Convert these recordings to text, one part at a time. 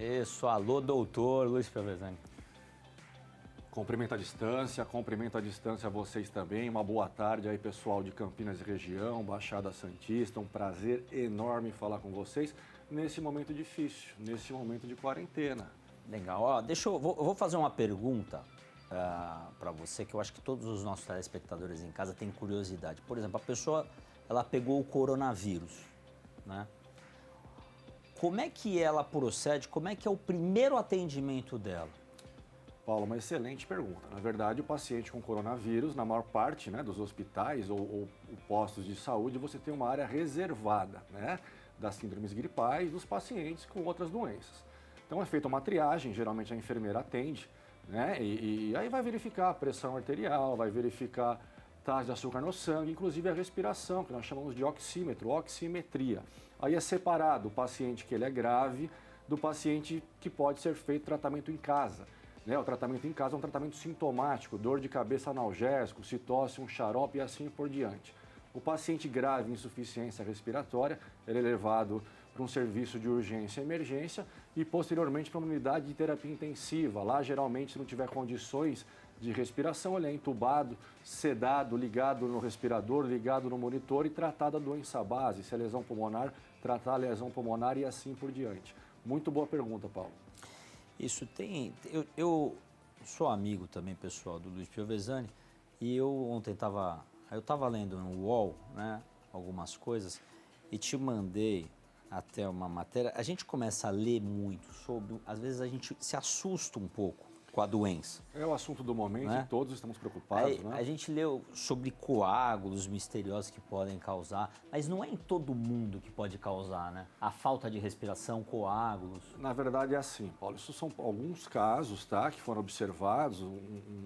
Isso, alô, doutor Luiz Piovesan. Cumprimento à distância a vocês também. Uma boa tarde aí, pessoal de Campinas e região, Baixada Santista. Um prazer enorme falar com vocês nesse momento difícil, nesse momento de quarentena. Legal. Ó, eu vou fazer uma pergunta para você que eu acho que todos os nossos telespectadores em casa têm curiosidade. Por exemplo, a pessoa ela pegou o coronavírus, né? Como é que ela procede? Como é que é o primeiro atendimento dela? Paulo, uma excelente pergunta. Na verdade, o paciente com coronavírus, na maior parte dos hospitais ou postos de saúde, você tem uma área reservada, né, das síndromes gripais dos pacientes com outras doenças. Então é feita uma triagem, geralmente a enfermeira atende, né, e aí vai verificar a pressão arterial, vai verificar taxa de açúcar no sangue, inclusive a respiração, que nós chamamos de oxímetro, oximetria. Aí é separado o paciente que ele é grave do paciente que pode ser feito tratamento em casa. O tratamento em casa é um tratamento sintomático, dor de cabeça analgésico, se tosse, um xarope e assim por diante. O paciente grave, insuficiência respiratória, ele é levado para um serviço de urgência e emergência e posteriormente para uma unidade de terapia intensiva. Lá, geralmente, se não tiver condições de respiração, ele é entubado, sedado, ligado no respirador, ligado no monitor e tratado a doença base. Se é lesão pulmonar, tratar a lesão pulmonar e assim por diante. Muito boa pergunta, Paulo. Isso tem... Eu sou amigo também, pessoal, do Luiz Piovesani, e eu ontem estava lendo no UOL, né, algumas coisas, e te mandei até uma matéria. A gente começa a ler muito sobre... Às vezes a gente se assusta um pouco com a doença. É o assunto do momento, né? E todos estamos preocupados, Aí, né? A gente leu sobre coágulos misteriosos que podem causar, mas não é em todo mundo que pode causar, né? A falta de respiração, coágulos. Na verdade é assim, Paulo, isso são alguns casos, tá, que foram observados,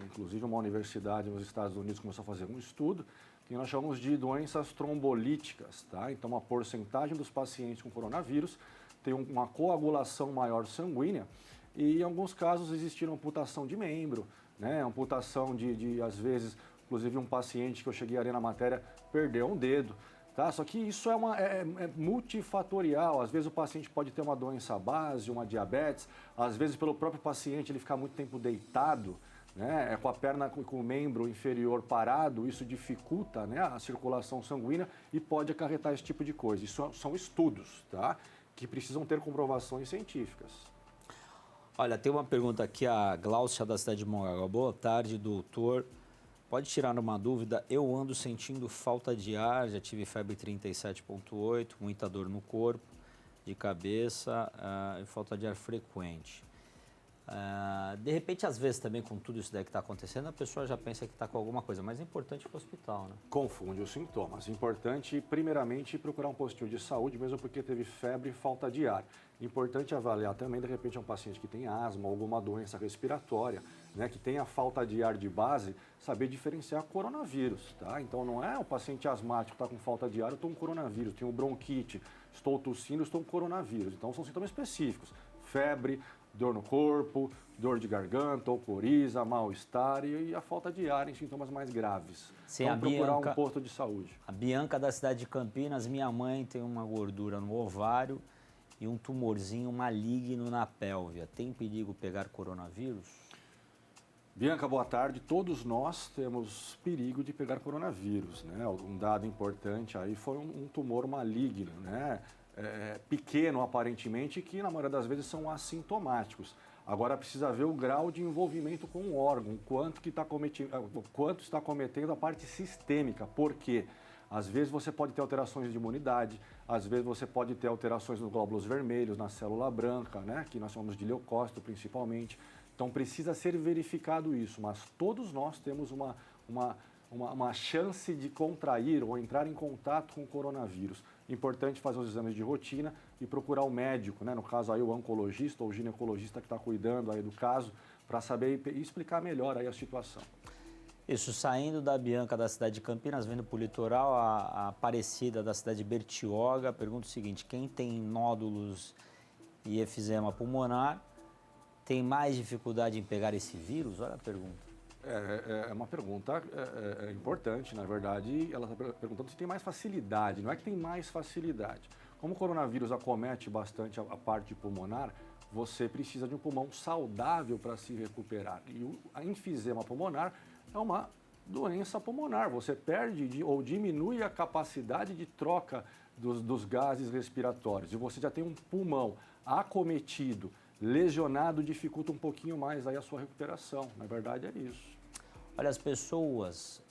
inclusive uma universidade nos Estados Unidos começou a fazer um estudo que nós chamamos de doenças trombolíticas, tá? Então uma porcentagem dos pacientes com coronavírus tem uma coagulação maior sanguínea. E em alguns casos existiram amputação de membro, né? Amputação de às vezes, inclusive um paciente que eu cheguei a ler na matéria perdeu um dedo, tá? Só que isso é multifatorial, às vezes o paciente pode ter uma doença base, uma diabetes, às vezes pelo próprio paciente ele ficar muito tempo deitado, né? Com a perna, com o membro inferior parado, isso dificulta, né, a circulação sanguínea e pode acarretar esse tipo de coisa. Isso são estudos, tá? Que precisam ter comprovações científicas. Olha, tem uma pergunta aqui, a Gláucia da cidade de Mongaguá. Boa tarde, doutor. Pode tirar uma dúvida? Eu ando sentindo falta de ar, já tive febre 37,8, muita dor no corpo, de cabeça e falta de ar frequente. De repente, às vezes também com tudo isso daí que está acontecendo, a pessoa já pensa que está com alguma coisa, mas é importante ir para o hospital, né? Confunde os sintomas. Importante, primeiramente, procurar um postinho de saúde, mesmo porque teve febre e falta de ar. Importante avaliar também, de repente, é um paciente que tem asma, alguma doença respiratória, né, que tenha falta de ar de base, saber diferenciar coronavírus, tá? Então, não é o paciente asmático que está com falta de ar, eu estou com coronavírus, tenho bronquite, estou tossindo, estou com coronavírus. Então, são sintomas específicos. Febre, dor no corpo, dor de garganta, ou coriza, mal-estar e a falta de ar em sintomas mais graves. Sim, então, procurar um posto de saúde. A Bianca da cidade de Campinas, minha mãe tem uma gordura no ovário e um tumorzinho maligno na pélvia. Tem perigo pegar coronavírus? Bianca, boa tarde. Todos nós temos perigo de pegar coronavírus, né? Um dado importante aí foi um tumor maligno, né? Pequeno aparentemente, que na maioria das vezes são assintomáticos. Agora precisa ver o grau de envolvimento com o órgão, quanto está cometendo a parte sistêmica. Por quê? Às vezes você pode ter alterações de imunidade, às vezes você pode ter alterações nos glóbulos vermelhos, na célula branca, né? Que nós chamamos de leucócito principalmente. Então precisa ser verificado isso, mas todos nós temos uma chance de contrair ou entrar em contato com o coronavírus. Importante fazer os exames de rotina e procurar o médico, né? No caso aí o oncologista ou o ginecologista que está cuidando aí do caso, para saber e explicar melhor aí a situação. Isso, saindo da Bianca da cidade de Campinas, vindo para o litoral, a Aparecida da cidade de Bertioga, pergunta o seguinte: quem tem nódulos e efizema pulmonar tem mais dificuldade em pegar esse vírus? Olha a pergunta. É uma pergunta importante, na verdade. Ela está perguntando se tem mais facilidade. Não é que tem mais facilidade. Como o coronavírus acomete bastante a parte pulmonar, você precisa de um pulmão saudável para se recuperar. E a enfisema pulmonar é uma doença pulmonar. Você perde ou diminui a capacidade de troca dos gases respiratórios. E você já tem um pulmão acometido, lesionado, dificulta um pouquinho mais aí a sua recuperação. Na verdade, é isso. Olha, as pessoas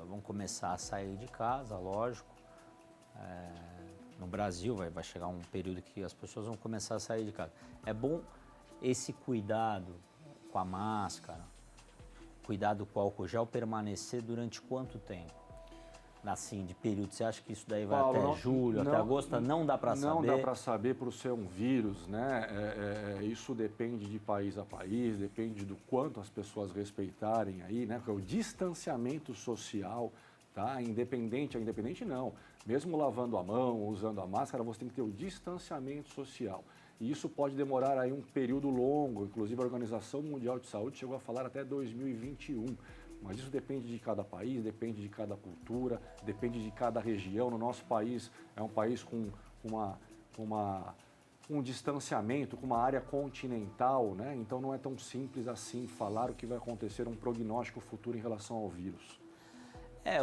vão começar a sair de casa, lógico. No Brasil vai chegar um período que as pessoas vão começar a sair de casa. É bom esse cuidado com a máscara, cuidado com o álcool gel, permanecer durante quanto tempo? Assim, de período, você acha que isso daí vai até julho, até agosto? Não dá para saber? Não dá para saber por ser um vírus, né? Isso depende de país a país, depende do quanto as pessoas respeitarem aí, né? Porque o distanciamento social, tá? Independente não. Mesmo lavando a mão, usando a máscara, você tem que ter o distanciamento social. E isso pode demorar aí um período longo, inclusive a Organização Mundial de Saúde chegou a falar até 2021. Mas isso depende de cada país, depende de cada cultura, depende de cada região. No nosso país, é um país com um distanciamento, com uma área continental, né? Então não é tão simples assim falar o que vai acontecer, um prognóstico futuro em relação ao vírus.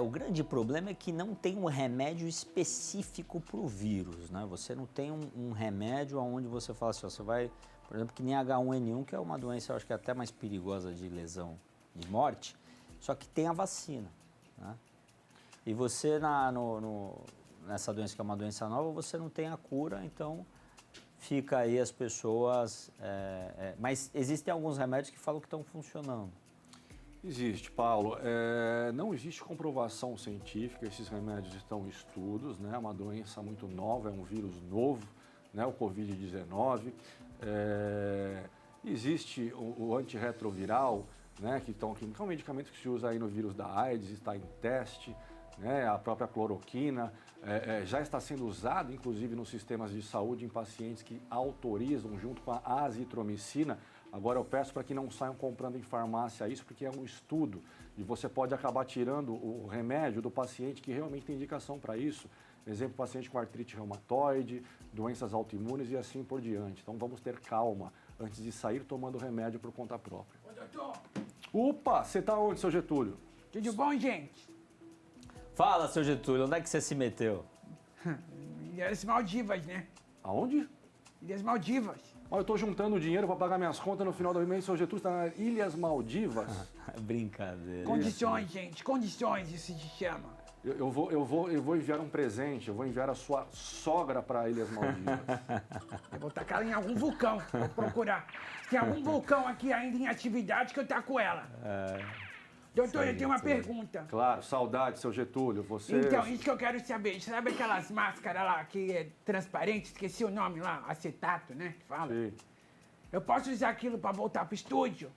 O grande problema é que não tem um remédio específico para o vírus, né? Você não tem um remédio onde você fala assim, ó, você vai, por exemplo, que nem H1N1, que é uma doença, eu acho que é até mais perigosa de lesão, de morte, só que tem a vacina, né? E você, nessa doença que é uma doença nova, você não tem a cura, então fica aí as pessoas... mas existem alguns remédios que falam que estão funcionando. Existe, Paulo. Não existe comprovação científica, esses remédios estão em estudos, né? É uma doença muito nova, é um vírus novo, né? O Covid-19. Existe o antirretroviral, né? Que é um medicamento que se usa aí no vírus da AIDS, está em teste, né? A própria cloroquina já está sendo usado, inclusive, nos sistemas de saúde em pacientes que autorizam, junto com a azitromicina. Agora eu peço para que não saiam comprando em farmácia isso, porque é um estudo e você pode acabar tirando o remédio do paciente que realmente tem indicação para isso. Exemplo, paciente com artrite reumatoide, doenças autoimunes e assim por diante. Então vamos ter calma antes de sair tomando remédio por conta própria. Ô, doutor. Opa, você está onde, seu Getúlio? Tudo bom, gente? Fala, seu Getúlio, onde é que você se meteu? Ilhas Maldivas, né? Aonde? Ilhas Maldivas. Eu estou juntando dinheiro para pagar minhas contas no final do mês. Seu Getúlio está nas Ilhas Maldivas. Brincadeira. Condições, gente, condições, isso se chama. Eu vou enviar um presente, eu vou enviar a sua sogra para Ilhas Maldivas. Eu vou tacar ela em algum vulcão, vou procurar. Tem algum vulcão aqui ainda em atividade que eu taco ela. Doutor, eu tenho uma pergunta. Claro, saudade, seu Getúlio. Você... Então, isso que eu quero saber. Sabe aquelas máscaras lá que é transparente? Esqueci o nome lá, acetato, né? Que fala. Sim. Eu posso usar aquilo pra voltar pro estúdio?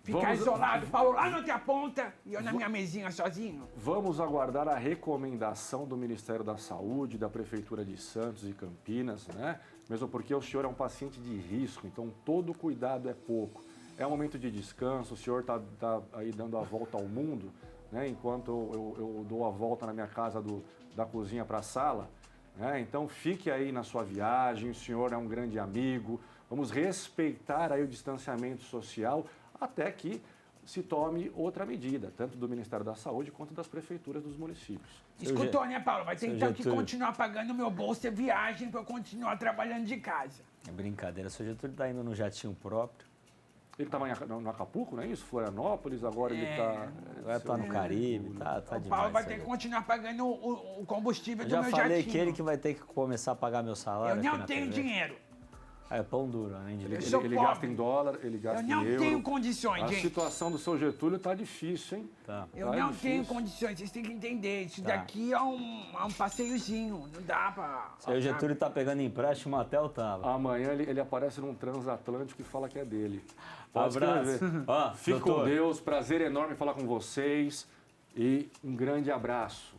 Ficar Vamos- isolado, Paulo lá na outra ponta e eu na minha mesinha sozinho? Vamos aguardar a recomendação do Ministério da Saúde, da Prefeitura de Santos e Campinas, né? Mesmo porque o senhor é um paciente de risco, então todo cuidado é pouco. É um momento de descanso, o senhor está aí dando a volta ao mundo, né? Enquanto eu dou a volta na minha casa da cozinha para a sala, né? Então fique aí na sua viagem, o senhor é um grande amigo, vamos respeitar aí o distanciamento social até que se tome outra medida, tanto do Ministério da Saúde quanto das prefeituras dos municípios. Escutou, né, Paulo? Vai ter Seu então que Getúlio. continuar pagando meu bolso e viagem pra eu continuar trabalhando de casa. É brincadeira, seu Getúlio está indo no jatinho próprio. Ele estava no Acapulco, não é isso? Florianópolis, agora ele está... Agora tá no Caribe, tá O demais. Paulo vai seu ter que Getúlio. continuar pagando o combustível Eu do já meu falei jatinho. que ele que vai ter que começar a pagar meu salário. Eu aqui não na tenho TV. dinheiro. É pão duro, além de Eu sou Ele pobre. gasta em dólar, ele gasta Eu em não euro. tenho condições, A gente. situação do seu Getúlio está difícil, hein? Tá. Eu Tá não difícil. tenho condições, vocês têm que entender. Isso Tá. daqui é um passeiozinho, não dá pra... Seu Getúlio tá pegando empréstimo até o talo. Amanhã ele aparece num transatlântico e fala que é dele. Um abraço. escrever. Ó, Fique com doutor. Deus, prazer enorme falar com vocês e um grande abraço.